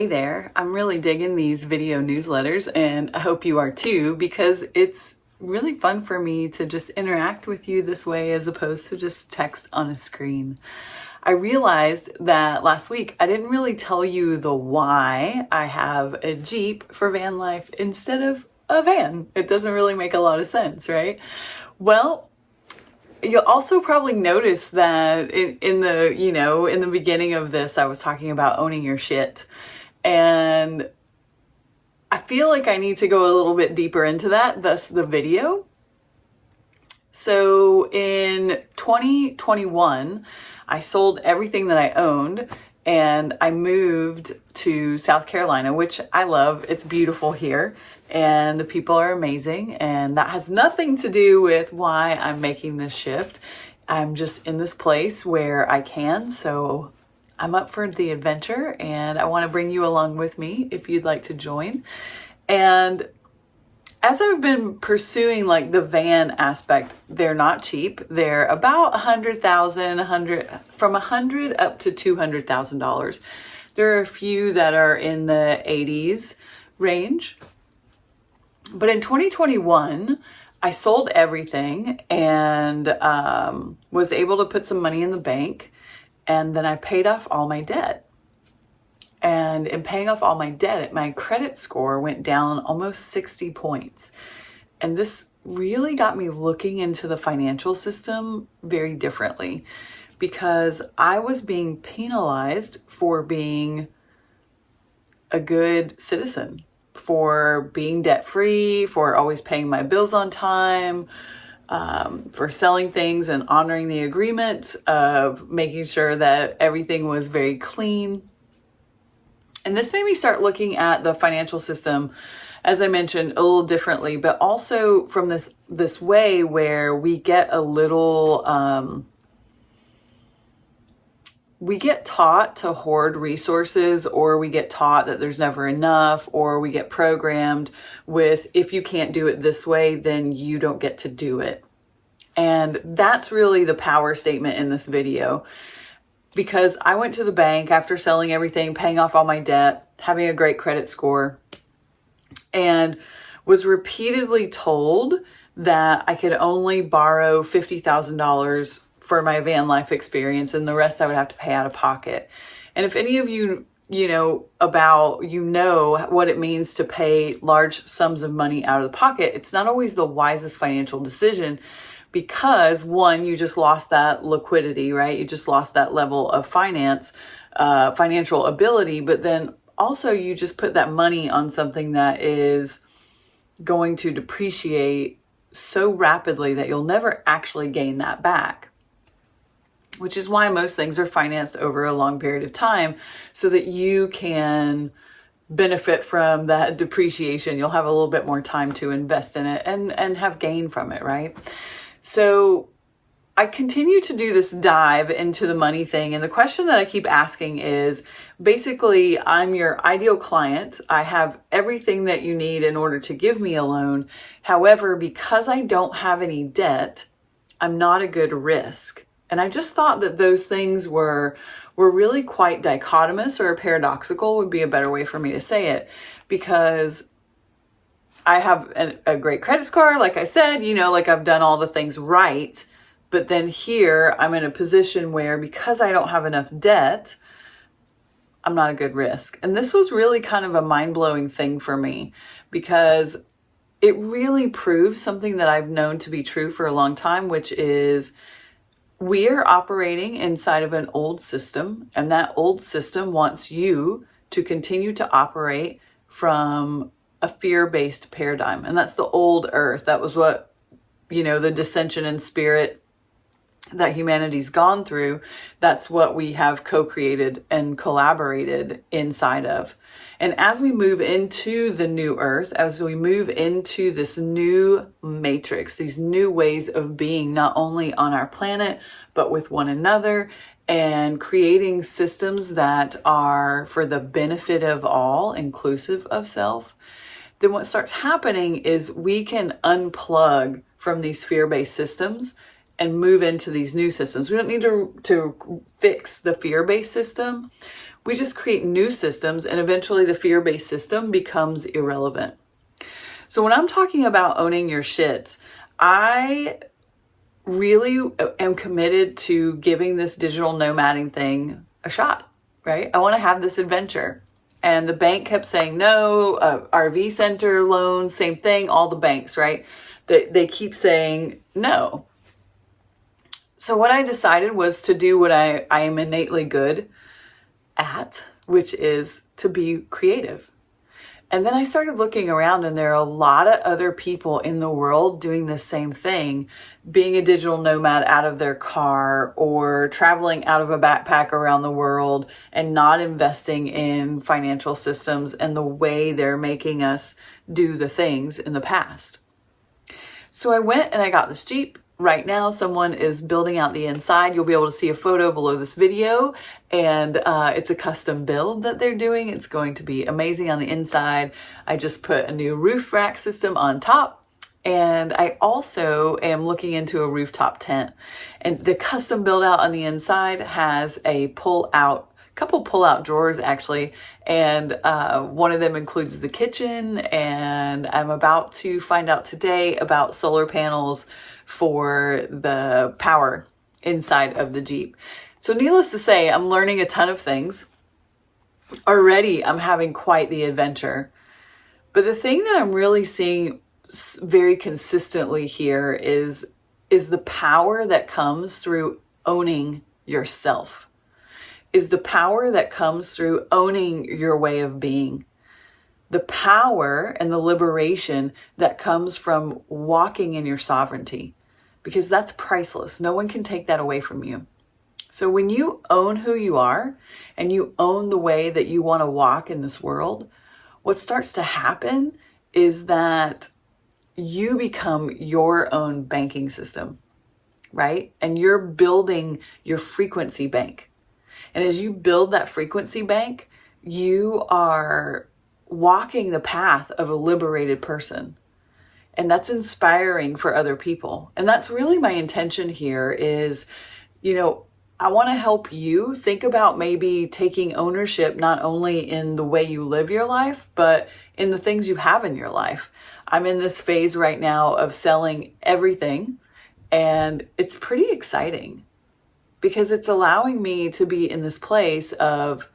Hey there, I'm really digging these video newsletters and I hope you are too, because it's really fun for me to just interact with you this way as opposed to just text on a screen. I realized that last week I didn't really tell you the why I have a Jeep for van life instead of a van. It doesn't really make a lot of sense, right? Well, you'll also probably notice that in the beginning of this, I was talking about owning your shit. And I feel like I need to go a little bit deeper into that, thus the video. So in 2021, I sold everything that I owned and I moved to South Carolina, which I love. It's beautiful here and the people are amazing. And that has nothing to do with why I'm making this shift. I'm just in this place where I can. So I'm up for the adventure and I want to bring you along with me if you'd like to join. And as I've been pursuing like the van aspect, they're not cheap. They're about from $100 up to $200,000. There are a few that are in the 80s range. But in 2021, I sold everything and was able to put some money in the bank. And then I paid off all my debt. And in paying off all my debt, my credit score went down almost 60 points. And this really got me looking into the financial system very differently because I was being penalized for being a good citizen, for being debt-free, for always paying my bills on time, for selling things and honoring the agreement of making sure that everything was very clean. And this made me start looking at the financial system, as I mentioned, a little differently, but also from this way where we get a little, we get taught to hoard resources, or we get taught that there's never enough, or we get programmed with, if you can't do it this way, then you don't get to do it. And that's really the power statement in this video, because I went to the bank after selling everything, paying off all my debt, having a great credit score, and was repeatedly told that I could only borrow $50,000 for my van life experience and the rest I would have to pay out of pocket. And if any of you know what it means to pay large sums of money out of the pocket, it's not always the wisest financial decision because one, you just lost that liquidity, right? You just lost that level of financial ability, but then also you just put that money on something that is going to depreciate so rapidly that you'll never actually gain that back. Which is why most things are financed over a long period of time so that you can benefit from that depreciation. You'll have a little bit more time to invest in it and have gain from it, right? So I continue to do this dive into the money thing. And the question that I keep asking is, basically, I'm your ideal client. I have everything that you need in order to give me a loan. However, because I don't have any debt, I'm not a good risk. And I just thought that those things were really quite dichotomous, or paradoxical would be a better way for me to say it, because I have a great credit score, like I said, like I've done all the things right. But then here I'm in a position where, because I don't have enough debt, I'm not a good risk. And this was really kind of a mind-blowing thing for me, because it really proves something that I've known to be true for a long time, which is we are operating inside of an old system, and that old system wants you to continue to operate from a fear-based paradigm. And that's the old earth. That was what, the dissension in spirit that humanity's gone through. That's what we have co-created and collaborated inside of. And as we move into the new earth, as we move into this new matrix, these new ways of being, not only on our planet, but with one another, and creating systems that are for the benefit of all, inclusive of self, then what starts happening is we can unplug from these fear-based systems and move into these new systems. We don't need to fix the fear-based system. We just create new systems, and eventually the fear-based system becomes irrelevant. So when I'm talking about owning your shit, I really am committed to giving this digital nomading thing a shot, right? I want to have this adventure. And the bank kept saying no, RV center loans, same thing, all the banks, right? They keep saying no. So what I decided was to do what I am innately good at, which is to be creative. And then I started looking around, and there are a lot of other people in the world doing the same thing, being a digital nomad out of their car or traveling out of a backpack around the world and not investing in financial systems and the way they're making us do the things in the past. So I went and I got this Jeep. Right now, someone is building out the inside. You'll be able to see a photo below this video, and it's a custom build that they're doing. It's going to be amazing on the inside. I just put a new roof rack system on top, and I also am looking into a rooftop tent. And the custom build out on the inside has a couple pull-out drawers actually, and one of them includes the kitchen, and I'm about to find out today about solar panels for the power inside of the Jeep. So needless to say, I'm learning a ton of things. Already I'm having quite the adventure. But the thing that I'm really seeing very consistently here is the power that comes through owning yourself. Is the power that comes through owning your way of being. The power and the liberation that comes from walking in your sovereignty, because that's priceless. No one can take that away from you. So when you own who you are and you own the way that you want to walk in this world, what starts to happen is that you become your own banking system, right? And you're building your frequency bank. And as you build that frequency bank, you are walking the path of a liberated person. And that's inspiring for other people. And that's really my intention here is, I want to help you think about maybe taking ownership, not only in the way you live your life, but in the things you have in your life. I'm in this phase right now of selling everything, and it's pretty exciting because it's allowing me to be in this place of,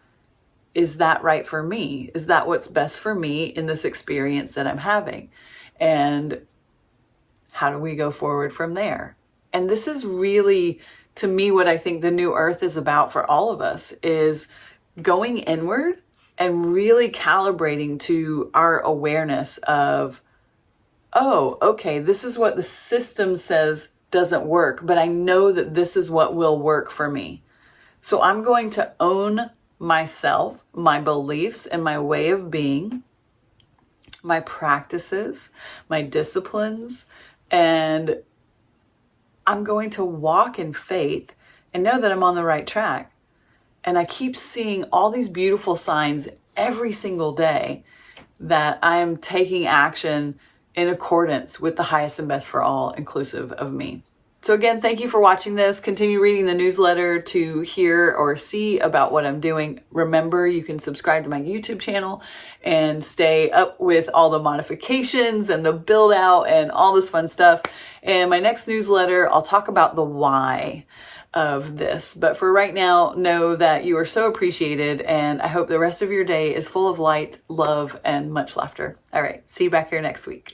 is that right for me? Is that what's best for me in this experience that I'm having? And how do we go forward from there? And this is really, to me, what I think the new earth is about for all of us, is going inward and really calibrating to our awareness of, oh, okay, this is what the system says doesn't work, but I know that this is what will work for me. So I'm going to own myself, my beliefs, and my way of being, my practices, my disciplines, and I'm going to walk in faith and know that I'm on the right track. And I keep seeing all these beautiful signs every single day that I am taking action in accordance with the highest and best for all, inclusive of me. So again, thank you for watching this. Continue reading the newsletter to hear or see about what I'm doing. Remember, you can subscribe to my YouTube channel and stay up with all the modifications and the build out and all this fun stuff. And my next newsletter, I'll talk about the why of this. But for right now, know that you are so appreciated, and I hope the rest of your day is full of light, love, and much laughter. All right, see you back here next week.